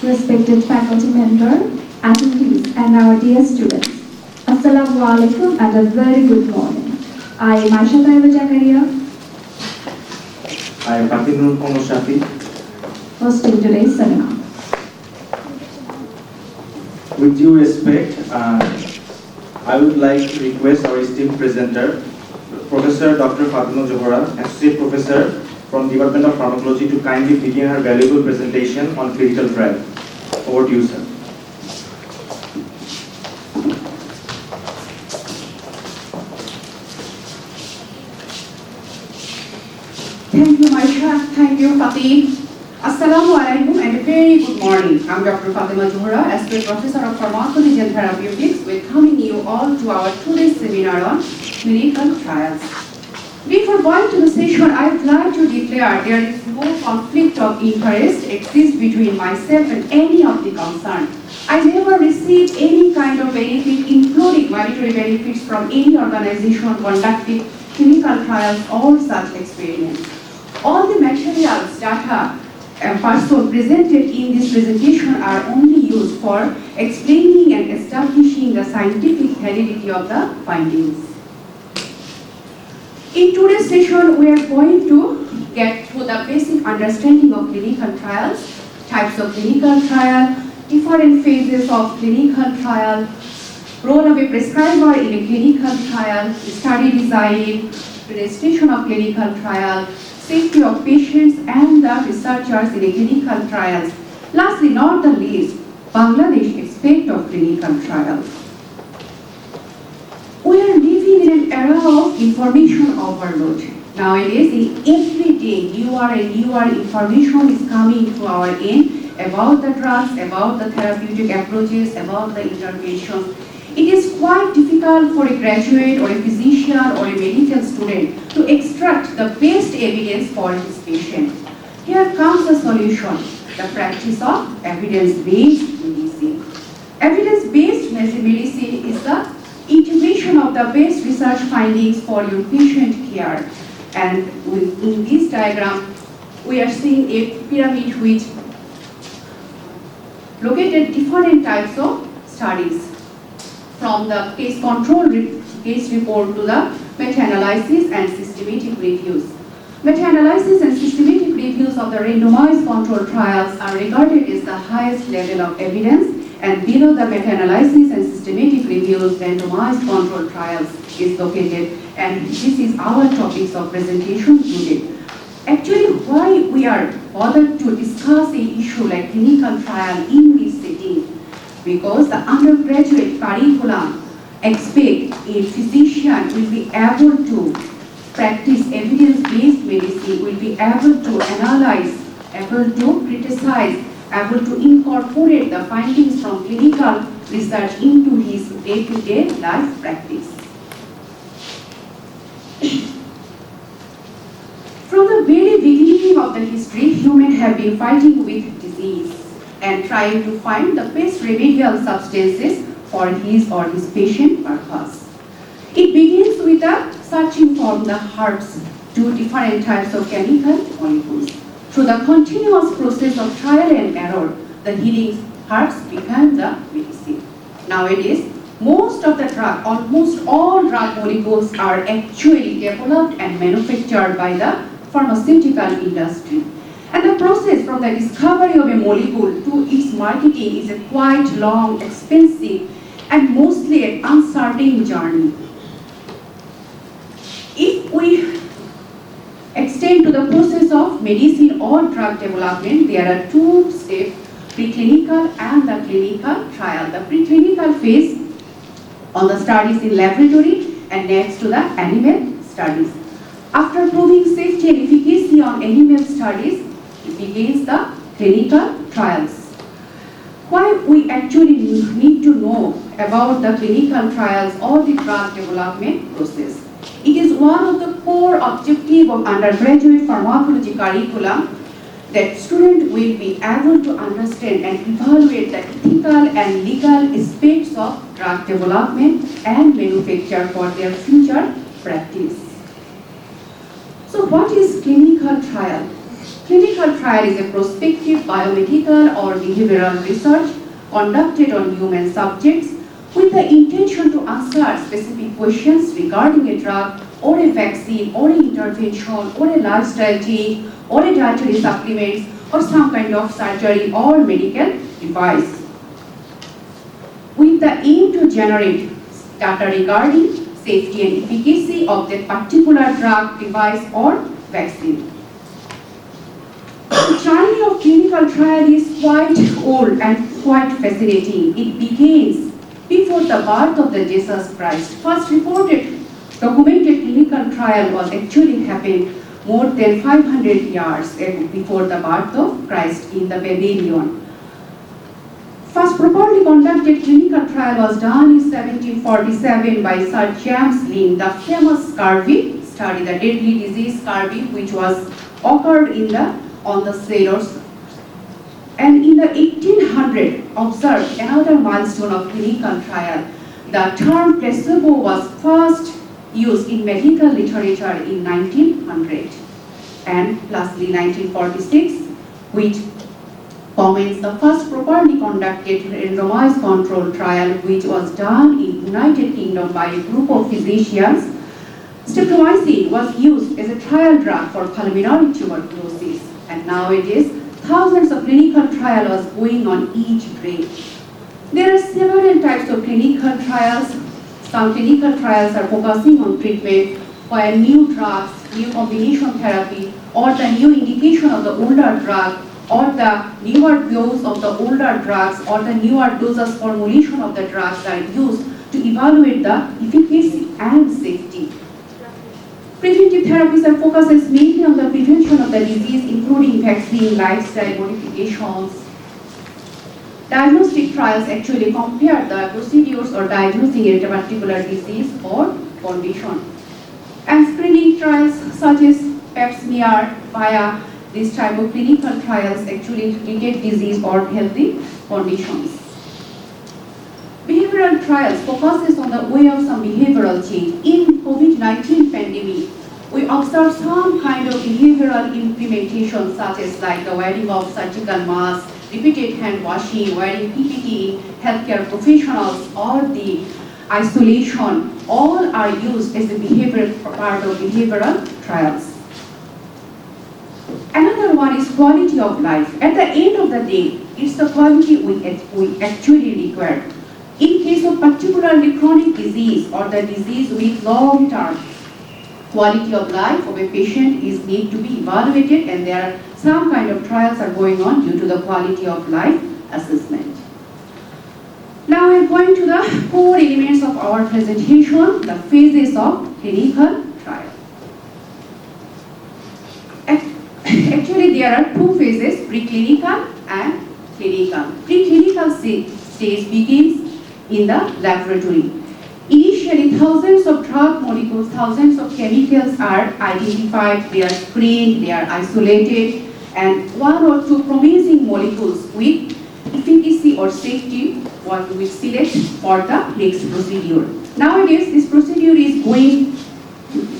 respected faculty member, attendees, and our dear students. Assalamu alaikum and a very good morning. I am Aisha Taiba Jakaria, I am Fatimul Shafi, hosting today's seminar. With due respect, I would like to request our esteemed presenter, Professor Dr. Fatima Johara, Associate Professor from Department of Pharmacology, to kindly begin her valuable presentation on clinical trial. Over to you, sir. Thank you, Maisha. Thank you, Fatih. Assalamu alaikum and a very good morning. I'm Dr. Fatima Johara, Associate Professor of Pharmacology and Therapeutics, welcoming you all to our today's seminar on clinical trials. Before going to the session, I would like to declare there is no conflict of interest exists between myself and any of the concerned. I never received any kind of benefit, including monetary benefits, from any organization conducting clinical trials or such experiments. All the materials, data, and person presented in this presentation are only used for explaining and establishing the scientific validity of the findings. In today's session, we are going to get through the basic understanding of clinical trials, types of clinical trial, different phases of clinical trial, role of a prescriber in a clinical trial, study design, registration of clinical trial, safety of patients and the researchers in a clinical trials. Lastly, not the least, Bangladesh aspect of clinical trials. We are living in an era of information overload. Nowadays, in every day, newer and newer information is coming to our end about the drugs, about the therapeutic approaches, about the interventions. It is quite difficult for a graduate or a physician or a medical student to extract the best evidence for his patient. Here comes the solution, the practice of evidence-based medicine. Evidence-based medicine is the integration of the best research findings for your patient care. And in this diagram, we are seeing a pyramid which located different types of studies, from the case control case report to the meta-analysis and systematic reviews. Meta-analysis and systematic reviews of the randomized control trials are regarded as the highest level of evidence, and below the meta-analysis and systematic reviews, randomized control trials is located, and this is our topics of presentation today. Actually, why we are bothered to discuss a issue like clinical trial in this setting? Because the undergraduate curriculum expect a physician will be able to practice evidence-based medicine, will be able to analyze, able to criticize, able to incorporate the findings from clinical research into his day-to-day life practice. From the very beginning of the history, humans have been fighting with disease and trying to find the best remedial substances for his or his patient purpose. It begins with the searching from the herbs to different types of chemical molecules. Through the continuous process of trial and error, the healing herbs become the medicine. Nowadays, most of the drug, almost all drug molecules are actually developed and manufactured by the pharmaceutical industry. And the process from the discovery of a molecule to its marketing is a quite long, expensive, and mostly an uncertain journey. If we extend to the process of medicine or drug development, there are two steps, preclinical and the clinical trial. The preclinical phase on the studies in laboratory, and next to the animal studies. After proving safety and efficacy on animal studies, it begins the clinical trials. Why we actually need to know about the clinical trials or the drug development process? It is one of the core objectives of undergraduate pharmacology curriculum that students will be able to understand and evaluate the ethical and legal aspects of drug development and manufacture for their future practice. So what is clinical trial? Clinical trial is a prospective biomedical or behavioral research conducted on human subjects with the intention to answer specific questions regarding a drug or a vaccine or an intervention or a lifestyle change or a dietary supplements or some kind of surgery or medical device, with the aim to generate data regarding safety and efficacy of that particular drug, device or vaccine. The journey of clinical trial is quite old and quite fascinating. It begins before the birth of the Jesus Christ. First reported documented clinical trial was actually happened more than 500 years before the birth of Christ in the Babylon. First properly conducted clinical trial was done in 1747 by Sir James Lind, the famous scurvy study, the deadly disease scurvy, which was occurred on the sailors. And in the 1800, observed another milestone of clinical trial. The term placebo was first used in medical literature in 1900. And lastly, 1946, which comments the first properly conducted randomized control trial, which was done in United Kingdom by a group of physicians. Streptomycin was used as a trial drug for pulmonary tuberculosis, and nowadays thousands of clinical trials are going on each day. There are several types of clinical trials. Some clinical trials are focusing on treatment where new drugs, new combination therapy, or the new indication of the older drug, or the newer dose of the older drugs, or the newer doses formulation of the drugs are used to evaluate the efficacy and safety. Preventive therapies are focused mainly on the prevention of the disease, including vaccine, lifestyle modifications. Diagnostic trials actually compare the procedures or diagnosing a particular disease or condition. And screening trials such as pap smear via this type of clinical trials actually detect disease or healthy conditions. Behavioral trials focuses on the way of some behavioral change. In COVID-19 pandemic, we observe some kind of behavioral implementation such as like the wearing of surgical masks, repeated hand washing, wearing PPE in healthcare professionals, or the isolation, all are used as a behavioral part of behavioral trials. Another one is quality of life. At the end of the day, it's the quality we actually require. In case of particularly chronic disease or the disease with long-term, quality of life of a patient is need to be evaluated, and there are some kind of trials are going on due to the quality of life assessment. Now we are going to the core elements of our presentation, the phases of clinical trial. Actually, there are two phases, preclinical and clinical. Preclinical stage begins in the laboratory. Initially, thousands of drug molecules, thousands of chemicals are identified, they are screened, they are isolated, and one or two promising molecules with efficacy or safety one will select for the next procedure. Nowadays, this procedure is going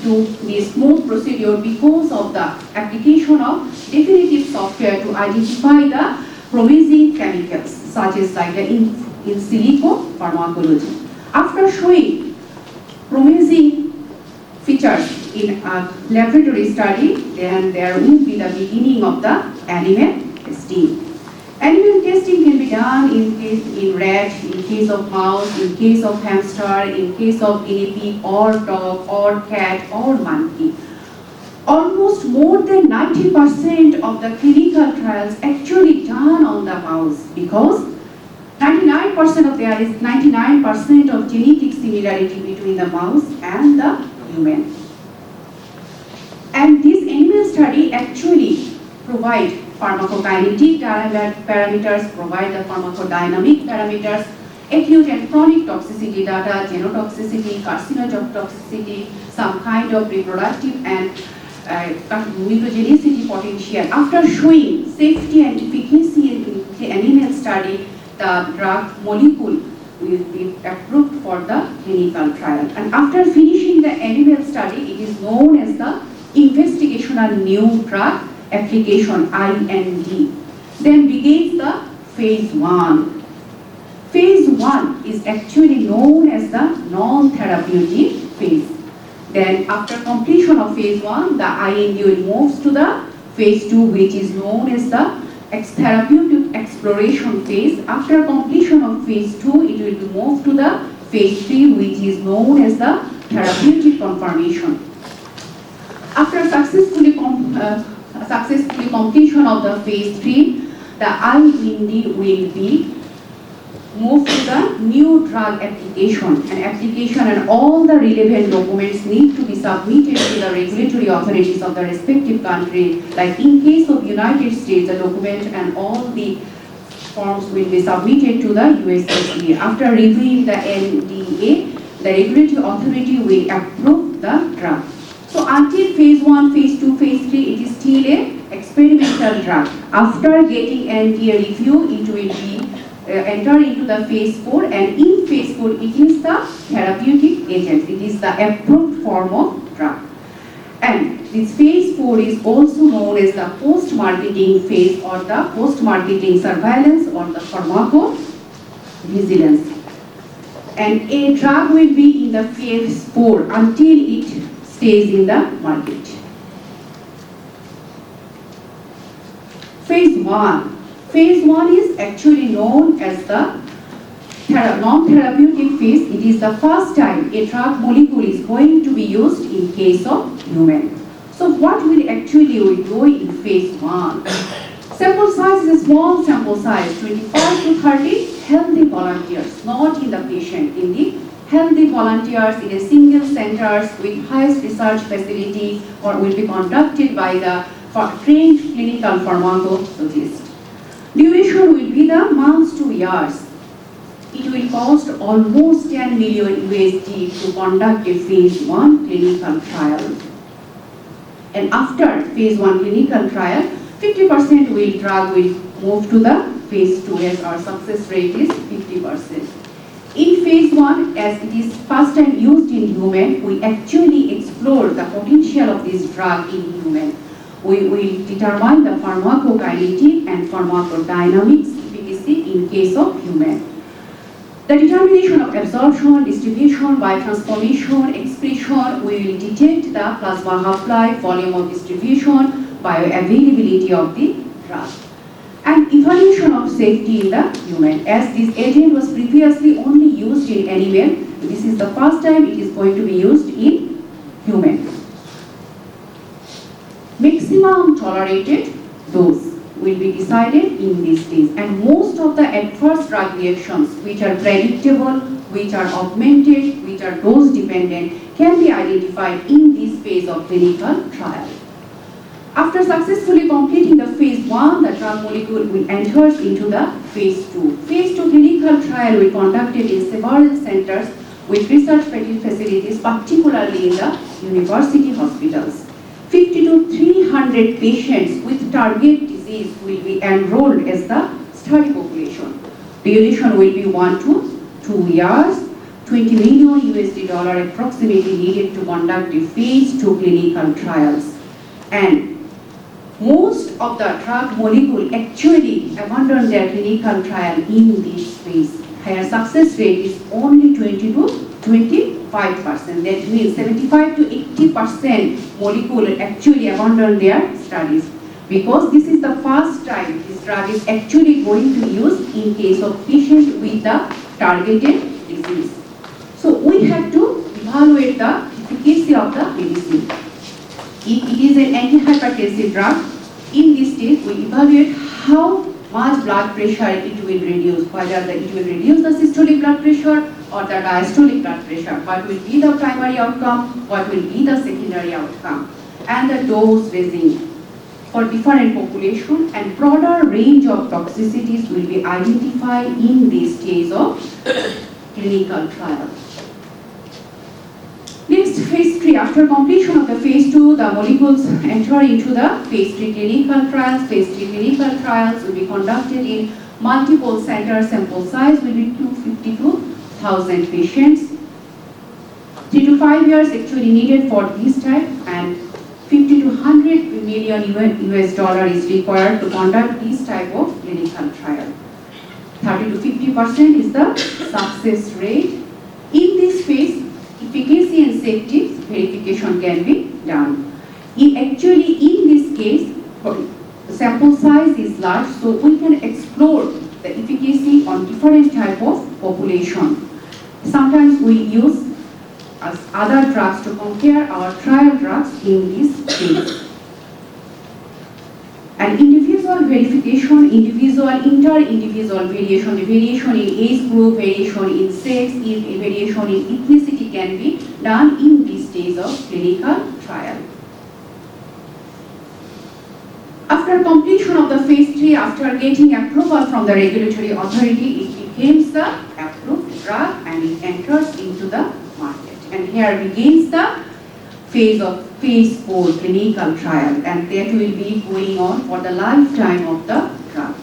to be a smooth procedure because of the application of definitive software to identify the promising chemicals, such as like the in silico pharmacology. After showing promising features in a laboratory study, then there will be the beginning of the animal testing. Animal testing can be done in rat, in case of mouse, in case of hamster, in case of guinea pig or dog or cat or monkey. Almost more than 90% of the clinical trials actually done on the mouse, because 99% of there is 99% of genetic similarity between the mouse and the human. And this animal study actually provide pharmacokinetic parameters, provide the pharmacodynamic parameters, acute and chronic toxicity data, genotoxicity, carcinotoxicity, some kind of reproductive and mutagenicity potential. After showing safety and efficacy in the animal study, the drug molecule will be approved for the clinical trial. And after finishing the animal study, it is known as the investigational new drug application IND. Then begins the phase 1. Phase 1 is actually known as the non-therapeutic phase. Then after completion of phase 1, the IND will move to the phase 2, which is known as the therapeutic exploration phase. After completion of phase 2, it will be moved to the phase 3, which is known as the therapeutic confirmation. After successfully completion of the phase 3, the IND will be moved to the new drug application. An application and all the relevant documents need to be submitted to the regulatory authorities of the respective country. Like in case of United States, the document and all the forms will be submitted to the US FDA. After reviewing the NDA, the regulatory authority will approve the drug. So until phase 1, phase 2, phase 3, it is still a experimental drug. After getting NDA review, it will be enter into the phase 4, and in phase 4, it is the therapeutic agent. It is the approved form of drug. And this phase 4 is also known as the post-marketing phase or the post-marketing surveillance or the pharmacovigilance. And a drug will be in the phase 4 until it stays in the market. Phase 1. Phase 1 is actually known as the non-therapeutic phase. It is the first time a drug molecule is going to be used in case of human. So what will actually we do in phase 1? Sample size is a small sample size, 25 to 30 healthy volunteers, not in the patient, in the healthy volunteers in a single centers with highest research facility or will be conducted by the trained clinical pharmacologist. Duration will be the months to years. It will cost almost 10 million USD to conduct a phase 1 clinical trial. And after phase 1 clinical trial, 50% drug will move to the phase 2 as our success rate is 50%. In phase 1, as it is first time used in human, we actually explore the potential of this drug in human. We will determine the pharmacokinetic and pharmacodynamics efficacy in case of human. The determination of absorption, distribution, biotransformation, expression, we will detect the plasma half-life, volume of distribution, bioavailability of the drug. And evaluation of safety in the human. As this agent was previously only used in animal, this is the first time it is going to be used in human. Maximum tolerated dose will be decided in this stage, and most of the adverse drug reactions which are predictable, which are augmented, which are dose dependent can be identified in this phase of clinical trial. After successfully completing the phase 1, the drug molecule will enter into the phase 2. Phase 2 clinical trial will be conducted in several centers with research facilities, particularly in the university hospitals. 50 to 300 patients with target disease will be enrolled as the study population. Duration will be 1 to 2 years. 20 million USD approximately needed to conduct the phase 2 clinical trials. And most of the drug molecule actually abandon their clinical trial in this phase. Higher success rate is only 20 to 25%. That means 75 to 80% molecule actually abandon their studies, because this is the first time this drug is actually going to be used in case of patient with the targeted disease. So we have to evaluate the efficacy of the medicine. If it is an antihypertensive drug, in this stage we evaluate how much blood pressure it will reduce, whether it will reduce the systolic blood pressure or the diastolic blood pressure, what will be the primary outcome, what will be the secondary outcome, and the dose raising for different population and broader range of toxicities will be identified in this stage of clinical trial. Next, phase 3. After completion of the phase 2, the molecules enter into the phase 3 clinical trials. Phase 3 clinical trials will be conducted in multiple centers. Sample size will be 252,000 patients. 3 to 5 years actually needed for this type, and 50 to 100 million US dollar is required to conduct this type of clinical trial. 30 to 50% is the success rate. In this phase, efficacy and safety verification can be done. Actually, in this case, the sample size is large, so we can explore the efficacy on different type of population. Sometimes we use as other drugs to compare our trial drugs in this phase. And individual verification, inter-individual variation, variation in age group, variation in sex, variation in ethnicity can be done in this stage of clinical trial. After completion of the phase 3, after getting approval from the regulatory authority, it becomes the approved drug and it enters into the market. And here begins the phase of phase 4 clinical trial, and that will be going on for the lifetime of the drug.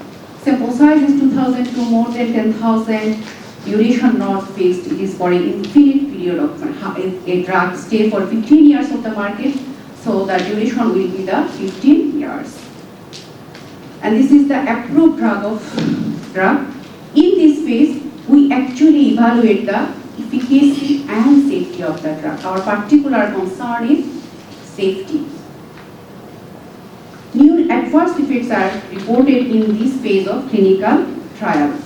Sample size is 2,000 to more than 10,000. Duration not fixed, it is for an infinite period of a drug stay for 15 years of the market, so the duration will be the 15 years. And this is the approved drug. In this phase, we actually evaluate the efficacy and safety of the drug. Our particular concern is safety. New adverse effects are reported in this phase of clinical trial,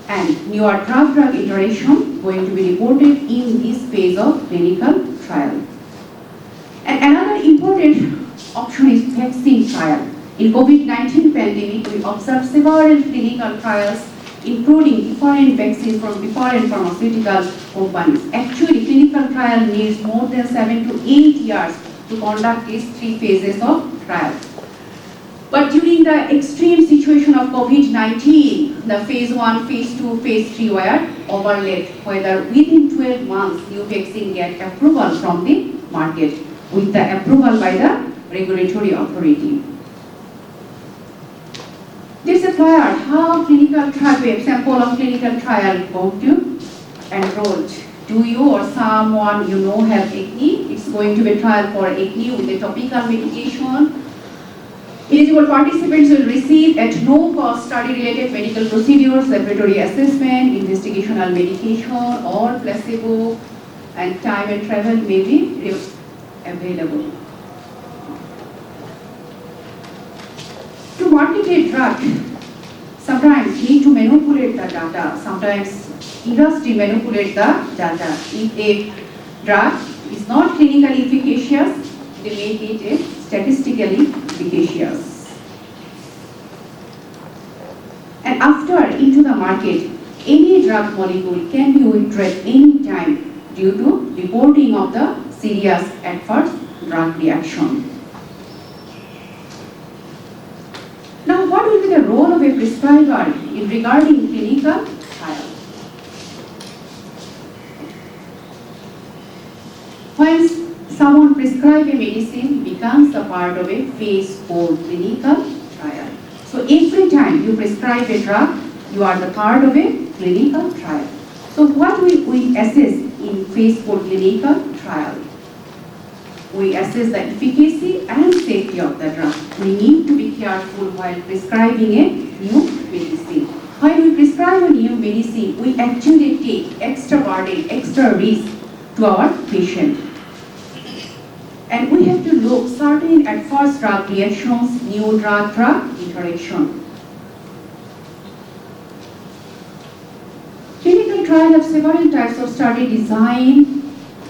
and newer drug-drug interaction going to be reported in this phase of clinical trial. And another important option is vaccine trial. In COVID-19 pandemic, we observed several clinical trials including different vaccines from different pharmaceutical companies. Actually, clinical trial needs more than 7 to 8 years to conduct these 3 phases of trial. But during the extreme situation of COVID-19, the phase 1, phase 2, phase 3 were overlapped, whether within 12 months new vaccine get approval from the market with the approval by the regulatory authority. This is how clinical trial, sample of clinical trial going to enrolled. Do you or someone you know have acne? It's going to be trial for acne with a topical medication. Eligible participants will receive at no cost study-related medical procedures, laboratory assessment, investigational medication or placebo, and time and travel may be available. To market a drug, sometimes need to manipulate the data, sometimes industry manipulate the data. If a drug is not clinically efficacious, they make it statistically efficacious. And after into the market, any drug molecule can be withdrawn any time due to reporting of the serious adverse drug reaction. Now, what will be the role of a prescriber in regarding clinical trial? Once someone prescribes a medicine, becomes a part of a phase 4 clinical trial. So every time you prescribe a drug, you are the part of a clinical trial. So what will we assess in phase 4 clinical trial? We assess the efficacy and safety of the drug. We need to be careful while prescribing a new medicine. When we prescribe a new medicine, we actually take extra burden, extra risk to our patient. And we have to look certain adverse drug reactions, new drug-drug interaction. Clinical trial have several types of study design.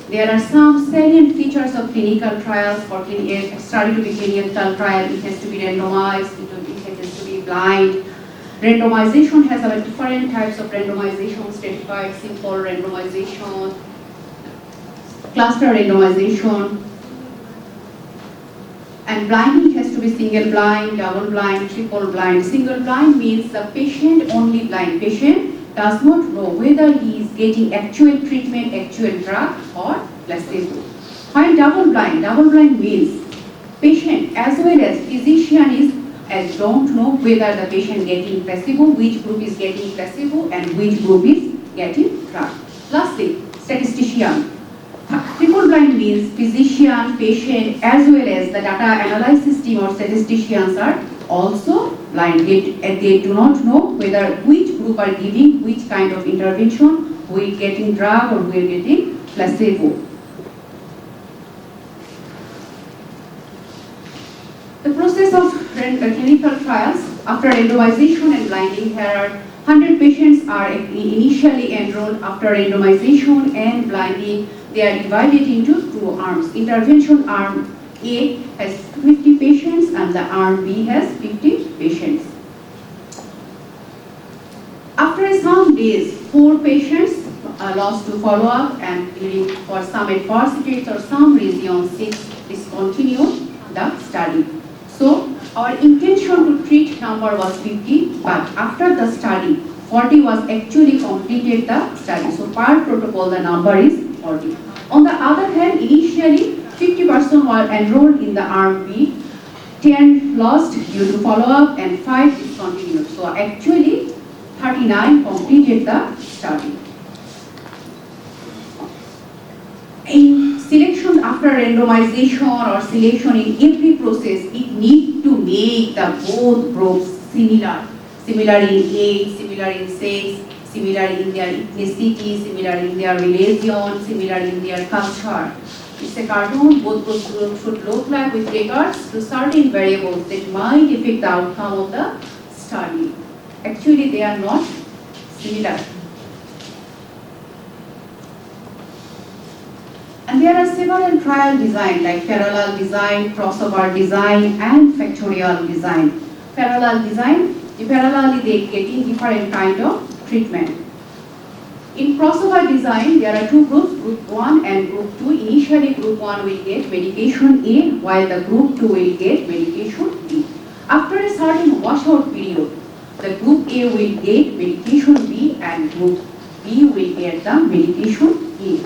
There are some salient features of clinical trials. For a study to be clinical trial, it has to be randomized, it has to be blind. Randomization has about different types of randomization, stratified, simple randomization, cluster randomization. And blinding has to be single blind, double blind, triple blind. Single blind means the patient only blind. Patient does not know whether he is getting actual treatment, actual drug or placebo. While double blind means patient as well as physician don't know whether the patient getting placebo, which group is getting placebo and which group is getting drug. Lastly, statistician. Triple blind means physician, patient, as well as the data analysis team or statisticians are also blind. They do not know whether which group are giving which kind of intervention, who is getting drug or who is getting placebo. The process of clinical trials after randomization and blinding, here are 100 patients are initially enrolled. After randomization and blinding, they are divided into two arms. Intervention arm A has 50 patients and the arm B has 50 patients. After some days, 4 patients are lost to follow-up, and for some adversities or some reason 6 discontinued the study. So our intention to treat number was 50, but after the study, 40 was actually completed the study. So per protocol, the number is 40. On the other hand, initially 50% were enrolled in the arm B, 10 lost due to follow-up, and 5 discontinued. So actually 39 completed the study. In selection after randomization or selection in every process, it needs to make the both groups similar. Similar in age, similar in sex, similar in their ethnicity, similar in their religion, similar in their culture. It's a cartoon, both groups should look like with regards to certain variables that might affect the outcome of the study. Actually, they are not similar. And there are several trial design like parallel design, crossover design, and factorial design. Parallel design, parallelly they getting different kind of treatment. In crossover design, there are two groups, group 1 and group 2. Initially, group 1 will get medication A, while the group 2 will get medication B. After a certain washout period, the group A will get medication B and group B will get the medication A.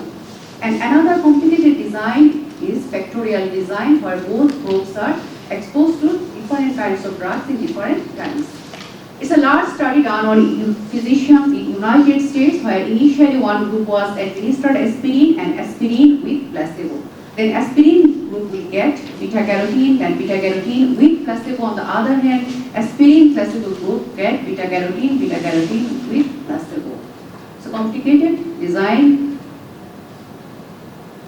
And another complicated design is factorial design, where both groups are exposed to different kinds of drugs in different times. It's a large study done on physicians in United States, where initially one group was administered aspirin and aspirin with placebo. Then aspirin group will get beta-carotene, then beta-carotene with placebo. On the other hand, aspirin placebo group get beta-carotene with placebo. So complicated design.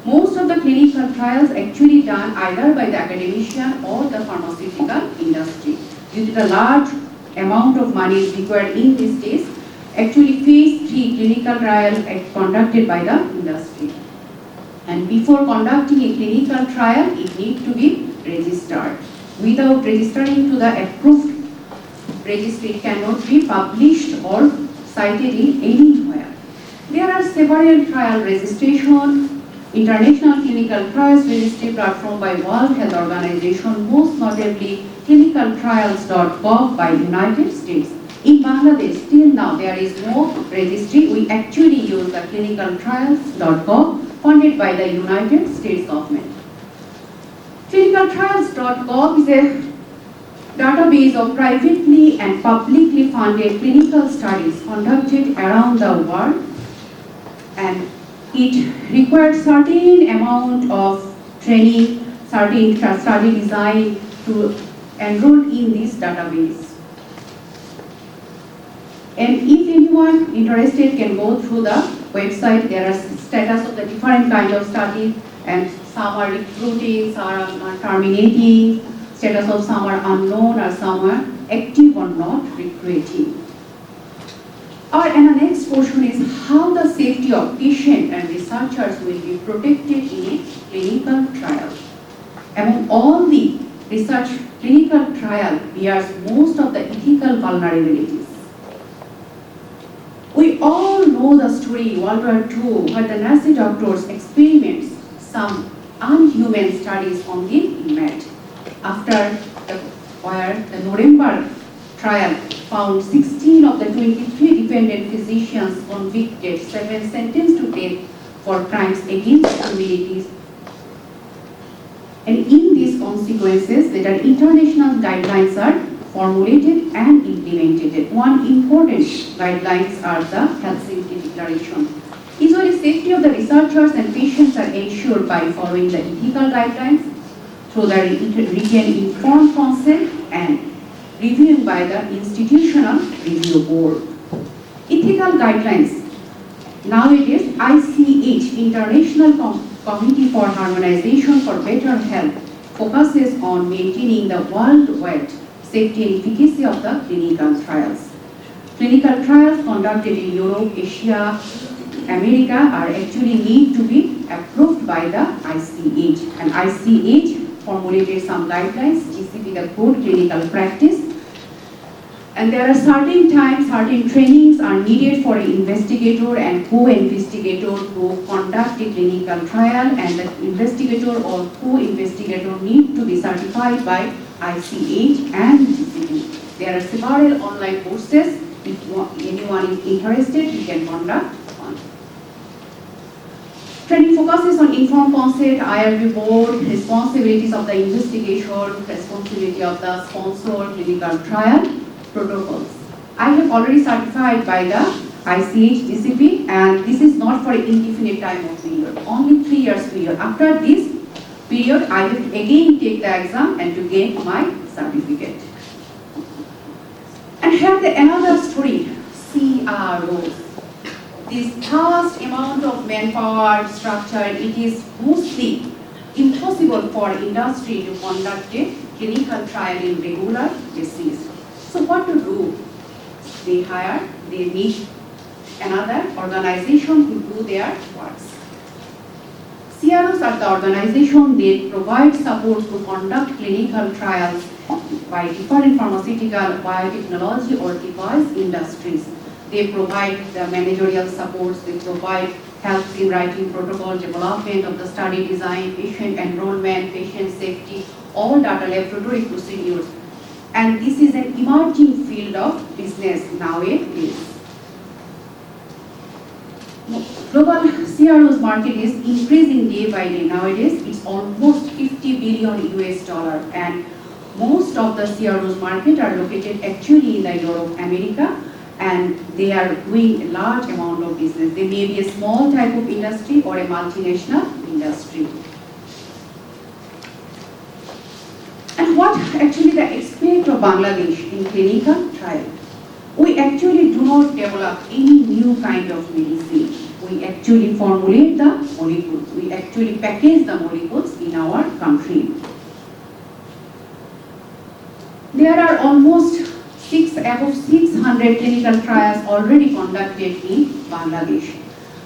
Most of the clinical trials actually done either by the academician or the pharmaceutical industry. Due to the large amount of money is required in this case, actually phase 3 clinical trial conducted by the industry. And before conducting a clinical trial, it needs to be registered. Without registering to the approved registry, it cannot be published or cited in anywhere. There are several trial registration, international clinical trials registry platform by World Health Organization, most notably clinicaltrials.gov by United States. In Bangladesh, till now there is no registry. We actually use the clinicaltrials.gov funded by the United States government. Clinicaltrials.gov is a database of privately and publicly funded clinical studies conducted around the world, and it requires certain amount of training, certain study design to enroll in this database. And if anyone interested can go through the website. There are status of the different kind of studies, and some are recruiting, some are terminating, status of some are unknown, or some are active or not recruiting. And the next portion is how the safety of patient and researchers will be protected in a clinical trial. Among all the research, clinical trial bears most of the ethical vulnerabilities. We all know the story, World War II, where the Nazi doctors experiments some unhuman studies on the inmate. After the Nuremberg trial found 16 of the 23 defendant physicians convicted, 7 sentenced to death for crimes against humanity. And in these consequences, there are international guidelines are formulated and implemented. One important guidelines are the Helsinki Declaration. Usually, safety of the researchers and patients are ensured by following the ethical guidelines through the written informed consent and reviewing by the institutional review board. Ethical guidelines. Nowadays, ICH, International Committee for Harmonization for Better Health, focuses on maintaining the worldwide safety and efficacy of the clinical trials. Clinical trials conducted in Europe, Asia, America are actually need to be approved by the ICH. And ICH formulated some guidelines, GCP, the good clinical practice. And there are certain times, certain trainings are needed for an investigator and co-investigator to conduct a clinical trial, and the investigator or co-investigator need to be certified by ICH and GCP. There are several online courses. If anyone is interested, you can conduct one. Training focuses on informed consent, IRB board, responsibilities of the investigation, responsibility of the sponsor, clinical trial, protocols. I have already certified by the ICH GCP, and this is not for an indefinite time of period, only 3 years period. After this period, I will again take the exam and to get my certificate. And here the another story, CROs. This vast amount of manpower structure, it is mostly impossible for industry to conduct a clinical trial in regular basis. So what to do? They need another organization to do their works. CROs are the organization that provide support to conduct clinical trials by different pharmaceutical, biotechnology or device industries. They provide the managerial supports, they provide help in writing protocol, development of the study design, patient enrollment, patient safety, all data laboratory procedures. And this is an emerging field of business nowadays. Global CROs market is increasing day by day. Nowadays, it's almost 50 billion US dollar, and most of the CROs market are located actually in the Europe, America, and they are doing a large amount of business. They may be a small type of industry or a multinational industry. And what actually the expect of Bangladesh in clinical trial? We actually do not develop any new kind of medicine. We actually formulate the molecules. We actually package the molecules in our country. There are almost above 600 clinical trials already conducted in Bangladesh.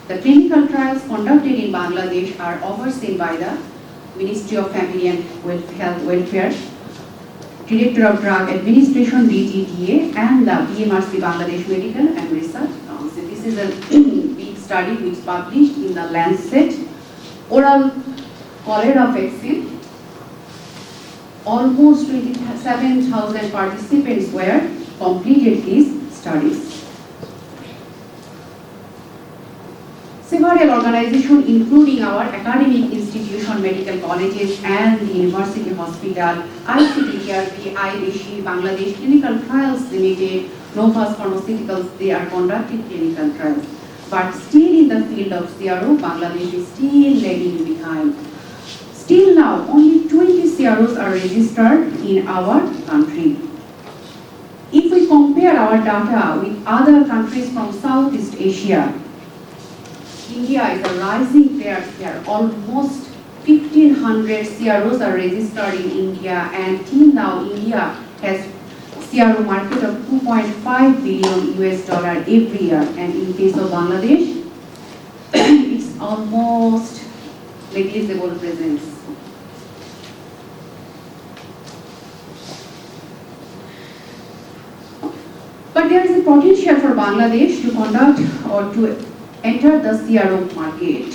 The clinical trials conducted in Bangladesh are overseen by the Ministry of Family and Health Welfare, Director of Drug Administration (DGDA), and the BMRC Bangladesh Medical and Research Council. This is a big study which published in the Lancet. Oral cholera vaccine. Almost 27,000 participants were completed these studies. Several organizations, including our academic institution, medical colleges, and the university hospital, ICTRP, IASHI, Bangladesh Clinical Trials Limited, Novus Pharmaceuticals, they are conducting clinical trials. But still in the field of CRO, Bangladesh is still lagging behind. Still now, only 20 CROs are registered in our country. If we compare our data with other countries from Southeast Asia, India is a rising player here. Almost 1,500 CROs are registered in India, and till now India has CRO market of 2.5 billion US dollar every year. And in case of Bangladesh, it's almost negligible presence. But there is a potential for Bangladesh to conduct or to enter the CRO market.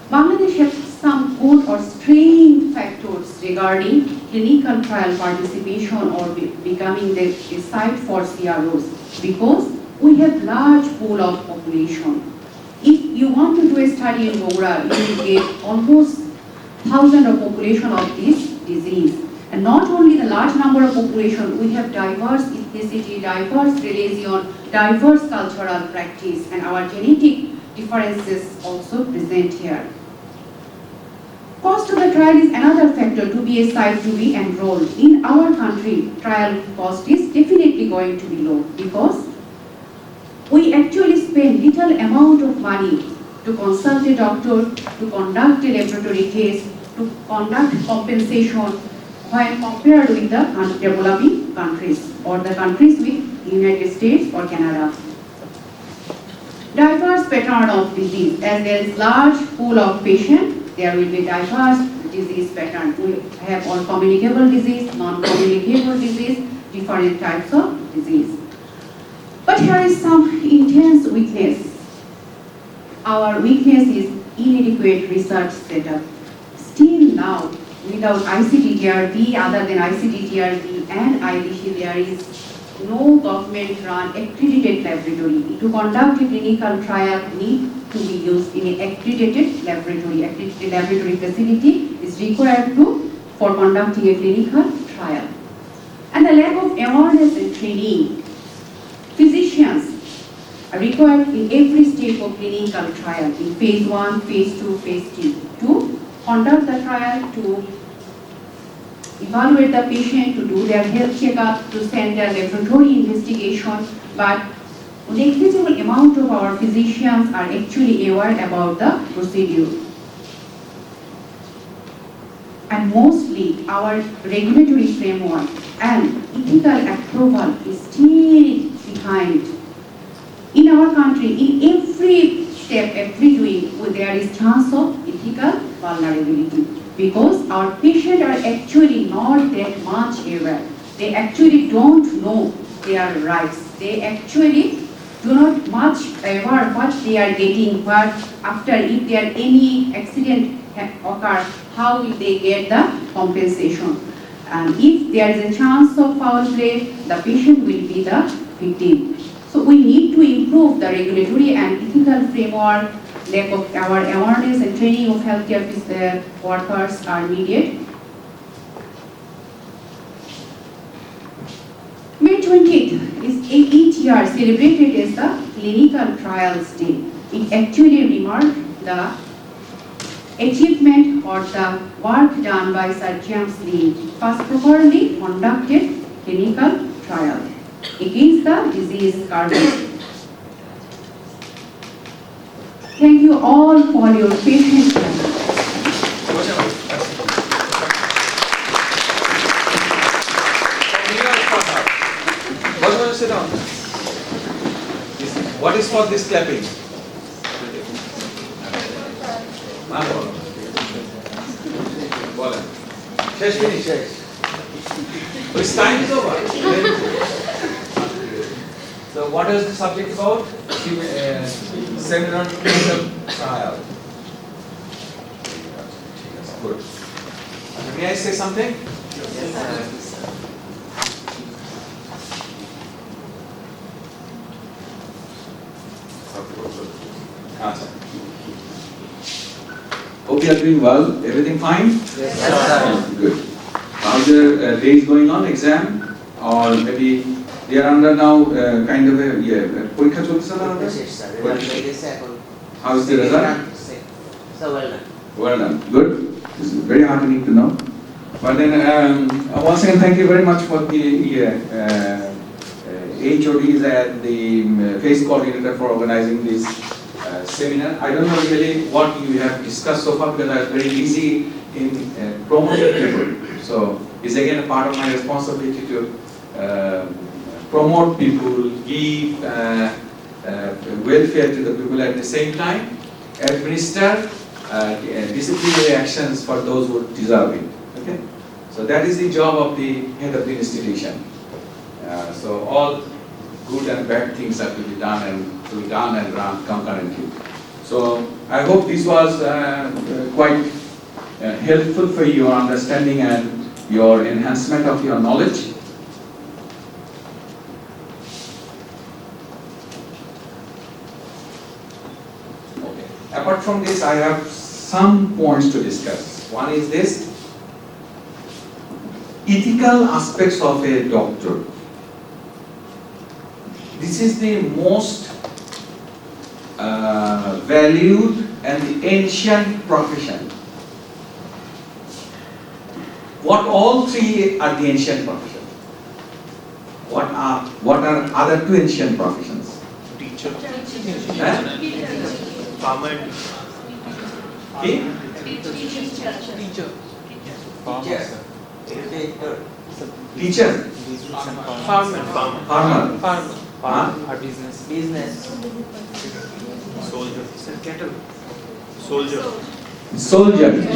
Bangladesh has some good or straining factors regarding clinical trial participation or becoming the site for CROs, because we have large pool of population. If you want to do a study in Bogora, you will get almost 1,000 of population of this disease. And not only the large number of population, we have diverse ethnicity, diverse religion, diverse cultural practice, and our genetic differences also present here. Cost of the trial is another factor to be a site to be enrolled. In our country, trial cost is definitely going to be low because we actually spend little amount of money to consult a doctor, to conduct a laboratory test, to conduct compensation when compared with the developing countries or the countries with United States or Canada. Diverse pattern of disease. As there is large pool of patients, there will be diverse disease pattern. We have all communicable disease, non-communicable disease, different types of disease. But here is some intense weakness. Our weakness is inadequate research setup. Still now, without ICTTRB, other than ICTTRB and IDC, there is no government-run accredited laboratory. To conduct a clinical trial need to be used in an accredited laboratory. Accredited laboratory facility is required for conducting a clinical trial. And the lack of awareness and training. Physicians are required in every stage of clinical trial, in phase 1, phase 2, phase 3, to conduct the trial, to evaluate the patient, to do their health checkup, to send their laboratory investigation, but negligible amount of our physicians are actually aware about the procedure. And mostly our regulatory framework and ethical approval is still behind. In our country, in every step, every doing, there is chance of ethical vulnerability because our patients are actually not that much aware. They actually don't know their rights. They actually do not much aware what they are getting, what after if there any accident occur, how will they get the compensation. And if there is a chance of foul play, the patient will be the victim. So we need to improve the regulatory and ethical framework. Lack of our awareness and training of healthcare workers are needed. May 20th is each year celebrated as the Clinical Trials Day. It actually remarks the achievement or the work done by Sir James Lee, first properly conducted clinical trial against the disease carpet. Thank you all for your patience. Sit down. What is for this clapping? Finish. This time is over. So what is the subject about? Seminar on clinical trial. Good. May I say something? Yes, Hope you are doing well. Everything fine? Yes, sir. Good. How's your days going on? Exam? Or maybe they are under now kind of a পরীক্ষা চলছে না আমাদের? How's the result? So well done. Well done. Good. This is very heartening to know. But then once again, thank you very much for the HODs and the phase coordinator for organizing this seminar. I don't know really what you have discussed so far because I was very busy in promoting people. So it's again a part of my responsibility to promote people, give welfare to the people at the same time, administer disciplinary actions for those who deserve it. Okay? So that is the job of the head of the institution. So all good and bad things have to be done and run concurrently. So I hope this was quite helpful for your understanding and your enhancement of your knowledge. Okay. Apart from this, I have some points to discuss. One is this: ethical aspects of a doctor. this is the most valued and the ancient profession. What all three are the ancient professions? What are other two ancient professions? Teacher. Eh? Farmer. Okay? Teacher. Teacher, Farmer. farmer, Farmer. Business. Business. Soldier. Cattle. Soldier. soldiering.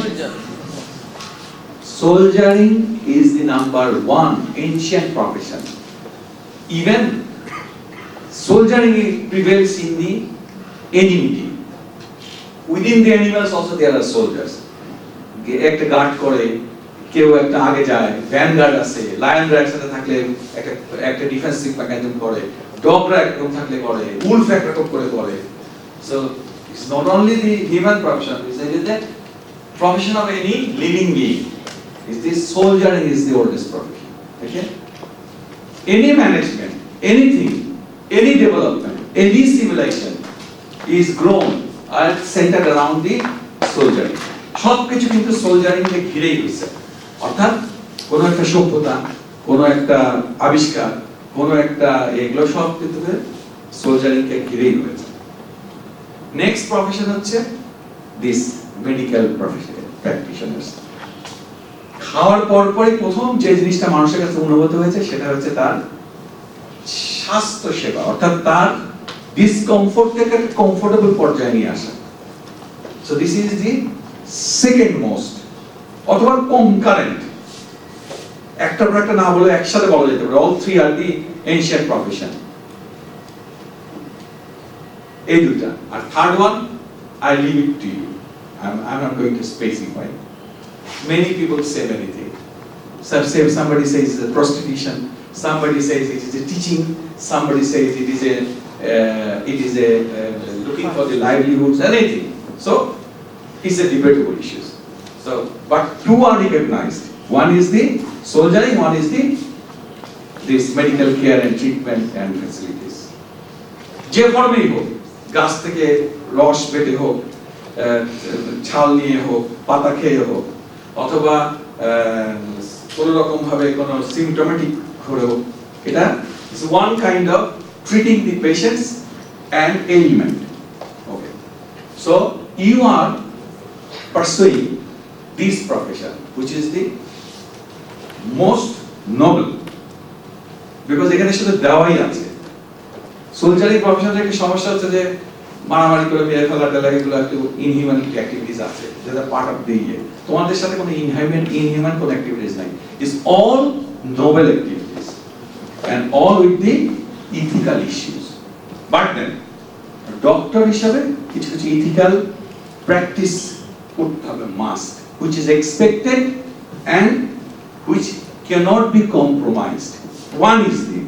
Soldiering is the number one ancient profession. Even soldiering prevails in the enmity. Within the animals also there are soldiers. একটা guard করে, কেউ একটা আগে যায়, vanguard আছে, লায়নরা একসাথে থাকলে একটা ডিফেন্সিভ মেকানিজম করে, ডগরা একরকম থাকলে করে, উলফ একরকম করে। So it's not only the human profession, it's the profession of any living being. Is this soldiering is the oldest profession. Okay? Any management, anything, any development, any civilization is grown and centered around the soldiering. সবকিছু কিন্তু সোলজারিংকে ঘিরেই হয়েছে। অর্থাৎ কোনো একটা সভ্যতা, কোনো একটা আবিষ্কার, কোনো একটা এগুলো সব কিন্তু সোলজারিংকে ঘিরেই হয়েছে। নেক্সট প্রফেশন হচ্ছে দিস মেডিকেল প্রফেশন প্র্যাকটিশনার্স। খাওয়ার পরপরই প্রথম যে জিনিসটা মানুষের কাছে অনুভূত হয়েছে সেটা হচ্ছে তার স্বাস্থ্য সেবা, অর্থাৎ তার ডিসকমফোর্ট থেকে কমফোর্টেবল পর্যায়ে নিয়ে আসা। So this is the second most, অথবা কনকারেন্ট, একটা পর একটা না বলে একসাথে বলা যেতে পারে, all three are the ancient profession. এই দুটা। আর third one I leave it to you, I am not going to specify. Many people say many things. Somebody says it's a prostitution, somebody says it is a teaching, somebody says it is a looking for the livelihoods, anything. So it's a debatable issue. So, but two are recognized. One is the soldiering, one is this medical care and treatment and facilities. যে ফর্মেই হোক, গাছ থেকে রস পেতে হোক, ছাল নিয়ে হোক, পাতা খেয়ে হোক, অথবা কোনো রকম ভাবে কোনো সিমটোমেটিক হলে হোক, এটা is one kind of treating the patients and ailment. Okay. So you are pursuing this profession, which is the most noble, because এখানে শুধু দেওয়াই আছে। সোলজারি প্রফেশনের একটা সমস্যা হচ্ছে যে মারামারি করে মেরে ফেলা টেলা এগুলো একটু ইনহিউম্যান অ্যাক্টিভিটিস আছে, যেটা পার্ট অফ দ্য ইয়ে। তোমাদের সাথে কোনো ইনহিউম্যান কোনো অ্যাক্টিভিটিস নাই, it's all noble activities and all with the ethical issues. But then doctor হিসাবে কিছু কিছু ইথিক্যাল প্র্যাকটিস করতে হবে, must, which is expected and which cannot be compromised. One is the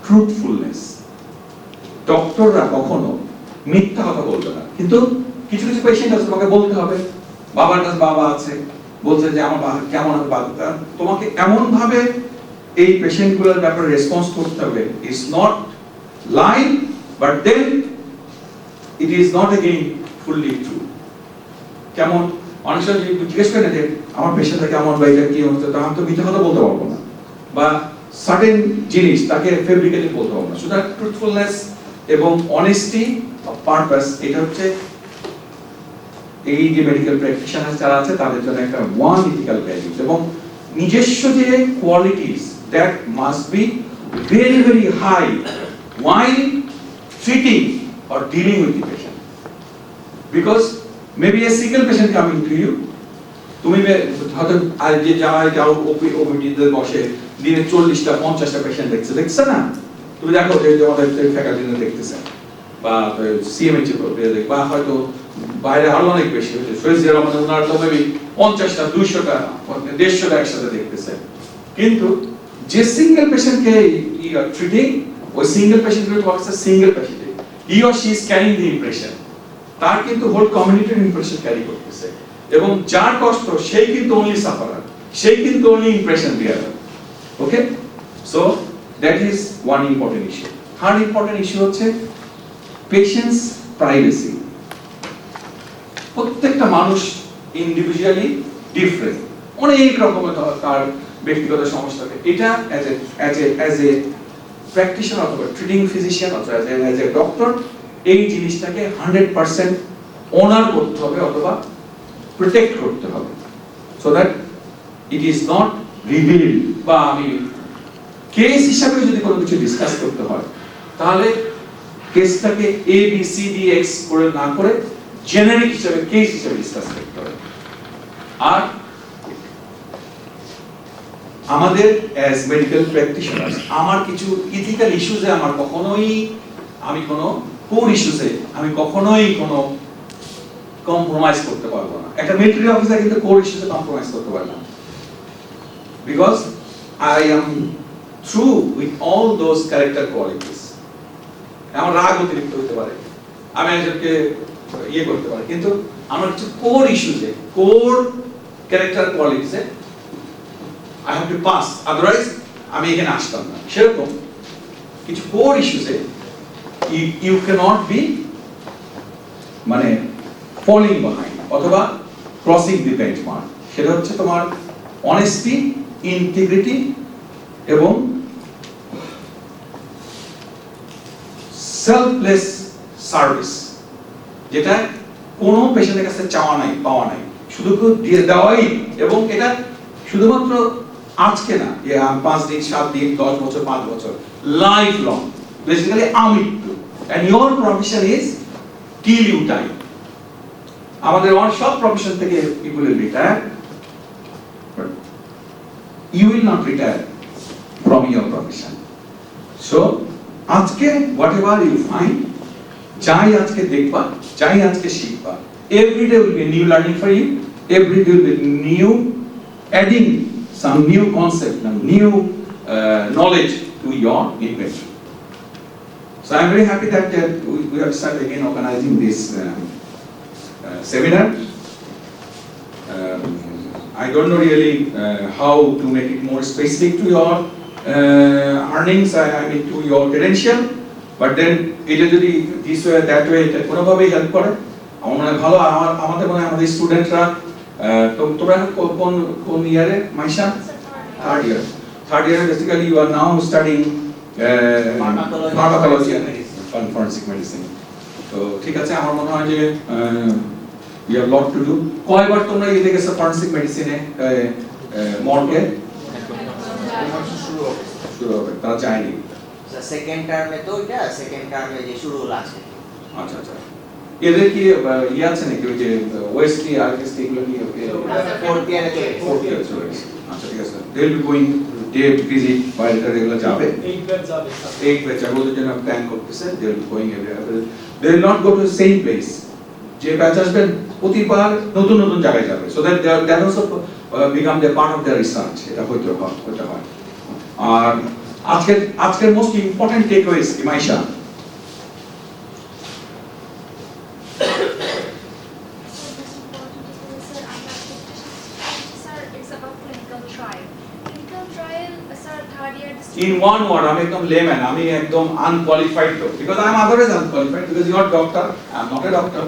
truthfulness. ডক্টররা কখনো মিথ্যা কথা বলবে না, কিন্তু কিছু কিছু পেশেন্ট আছে তোমাকে বলতে হবে, বাবার কাছে বাবা আছে, বলছে যে আমার কেমন হবে বাচ্চা, তোমাকে এমন ভাবে এই পেশেন্টগুলোর ব্যাপারে রেসপন্স করতে হবে। It's not lying, but then it is not again fully true. কেমন অনেক সময় যদি জিজ্ঞেস করেন যে আমার পেশেন্টটা কেমন বা এটা কি হচ্ছে, তখন তো মিথ্যা কথা বলতে পারবো না, বা সার্টেন জিনিস তাকে ফেব্রিকেটলি বলতে পারবো না। সুতরাং ট্রুথফুলনেস এবং অনেস্টি অফ পারপাস, এটা হচ্ছে এই যে মেডিকেল প্র্যাকটিশনার যারা আছে তাদের জন্য একটা ওয়ান ইথিক্যাল ভ্যালু, এবং নিজস্ব যে qualities that must be very very high while treating or dealing with the patient. Because maybe a single patient coming to you, তুমি হয়তো যে যাও ওপিডিতে বসে দিনে 40টা 50টা পেশেন্ট দেখছে না, তুমি দেখো যে আমাদের ফ্যাকাল্টিতে দেখতেছে বা সিএমএইচ এর বা হয়তো বাইরে আরো অনেক বেশি হচ্ছে, ফেজিয়ার আমাদের ওনার তো মেবি 50টা 200টা 150টা একসাথে দেখতেছে। কিন্তু যে সিঙ্গেল পেশেন্টকে ইউ আর ট্রিটিং, ওই সিঙ্গেল পেশেন্ট গুলো works a single patient, he or she is carrying the impression, তার কিন্তু হোল কমিউনিটির ইমপ্রেশন ক্যারি করতেছে, এবং যার কষ্ট সেই কিন্তু অনলি সাফারার, সেই কিন্তু only impression bearer. Okay, so That is one important issue. Third important issue হচ্ছে পেশেন্টস প্রাইভেসি। প্রত্যেকটা মানুষ ইন্ডিভিজুয়ালি ডিফারেন্ট, অনেক রকমের তার ব্যক্তিগত সমস্যা থাকে। এটা অ্যাজ এ প্র্যাকটিশনার অথবা ট্রিটিং ফিজিশিয়ান অথবা অ্যাজ এ ডক্টর এই জিনিসটাকে 100% অনার করতে হবে অথবা প্রোটেক্ট করতে হবে, so that it is not revealed. বা আমি কেস হিসাবে যদি কোনো কিছু ডিসকাস করতে হয় তাহলে কেসটাকে A B C D x করে না করে জেনারিক হিসাবে কেস হিসাবে ডিসকাস করতে হবে। আর আমাদের অ্যাজ মেডিকেল প্র্যাকটিশনার্স আমার কিছু ইথিক্যাল ইস্যুসে আমার কখনোই আমি কোনো কোর ইস্যুসে আমি কখনোই কোনো কম্প্রোমাইজ করতে পারবো না। একটা মিলিটারি অফিসার কিন্তু কোর ইস্যুসে কম্প্রোমাইজ করতে পারে না, because I am through with all those character qualities. আমার রাগ অতিরিক্ত হতে পারে, আমি একজনকে ইয়ে করতে পারি, কিন্তু আমার কিছু কোর ইস্যুসে কোর ক্যারেক্টার কোয়ালিটিসে I have to pass, otherwise আমি এখানে আসতাম না। সেরকম কিছু কোর ইস্যুসে you cannot be মানে falling behind অথবা crossing the benchmark। সেটা হচ্ছে তোমার অনেস্টি, ইন্টিগ্রিটি এবং সেলফলেস সার্ভিস, যেটা কোনো পেশেন্টের কাছে চাওয়া নাই পাওয়া নাই, শুধু দিয়ে দেওয়াই। এবং এটা শুধুমাত্র আজকে না, যে 5 দিন 7 দিন 10 বছর 5 বছর, লাইফ লং, বেসিক্যালি আমৃত্যু। and your profession is till you die। আমাদের সব প্রফেশন থেকে people will retire, but you will not retire from your profession। so আজকে whatever you find, যাই আজকে দেখবা, যাই আজকে শিখবা, every day will be a new learning for you, every day will be new, adding some new concept, new knowledge to your invention। so I am very happy that we have started again organizing this seminar। I don't know really how to make it more specific to your earnings, I mean to your credential, but then এটা যদি this way that way এটা কোনোভাবেই help করে আমার মনে হয় ভালো। আমাদের মনে হয় আমাদের স্টুডেন্টরা, তোমরা কোন ইয়ারে Maisha? Third year basically you are now studying pharmacology and forensic medicine। তো ঠিক আছে, আমার মনে হয় যে you have lot to do। কয়বার তোমরা এই দেখেছো forensic medicine মর্গে? শুরু হবে, তারা যায়নি। সেকেন্ড টার্মে তো এটা সেকেন্ড টার্মে যে শুরু হলো আজকে। আচ্ছা আচ্ছা, এদের কি ইয়ে আছে নাকি ওই যে ওয়েস্টলি আর্টিস্ট এগুলো কি ফোর্থ ইয়ারে চলে গেছে? আচ্ছা ঠিক আছে, they will be going day visit while এটা রেগুলার যাবে, 8 ব্যাচ যাবে, ওদের জন্য প্ল্যান করতেছে। they will be going everywhere, they will not go to the same place। যে ব্যাচ আসবে প্রতিবার নতুন নতুন জায়গায় যাবে, so that they also become the part of their research। এটা হইতে হয়। আর আজকের মোস্ট ইম্পর্টেন্ট টেকঅ্যাওয়েজ কি মাইশা? In one word, আমি একদম layman, আমি একদম unqualified লোক, because I am otherwise unqualified, because you are doctor, I am not a doctor।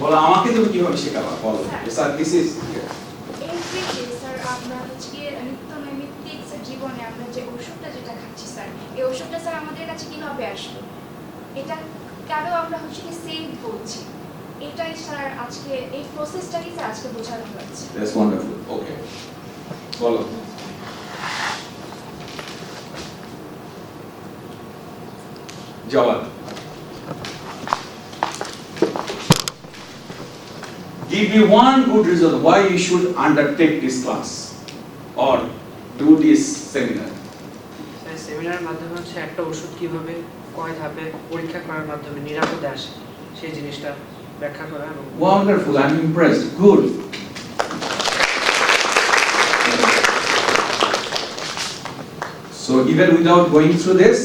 বলো আমাকে তুমি কিভাবে শেখাবা, বলো। স্যার দিস ইজ স্যার আমরা হচ্ছে নিত্যনৈমিত্তিক জীবনে আমরা যে ওষুধটা যেটা খাচ্ছি স্যার, এই ওষুধটা স্যার আমাদের কাছে কিভাবে আসলো, এটা কেন আমরা হচ্ছে কি সেভ করছি, এটাই স্যার আজকে এই প্রসেসটাই স্যার আজকে বোঝানো হচ্ছে। That's wonderful. ওকে, বলো। জবাব। Give me one good reason why you should undertake this class or do this seminar। সেমিনারের মাধ্যমে হচ্ছে একটা ওষুধ কিভাবে কয় ধাপে পরীক্ষা করার মাধ্যমে নিরাপদে আসে সেই জিনিসটা ব্যাখ্যা করা এবং Wonderful, I'm impressed, good। So even without going through this,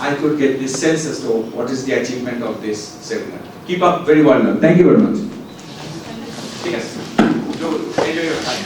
I could get this sense as to what is the achievement of this seminar। Keep up very well done, thank you very much। ঠিক আছে, enjoy your time।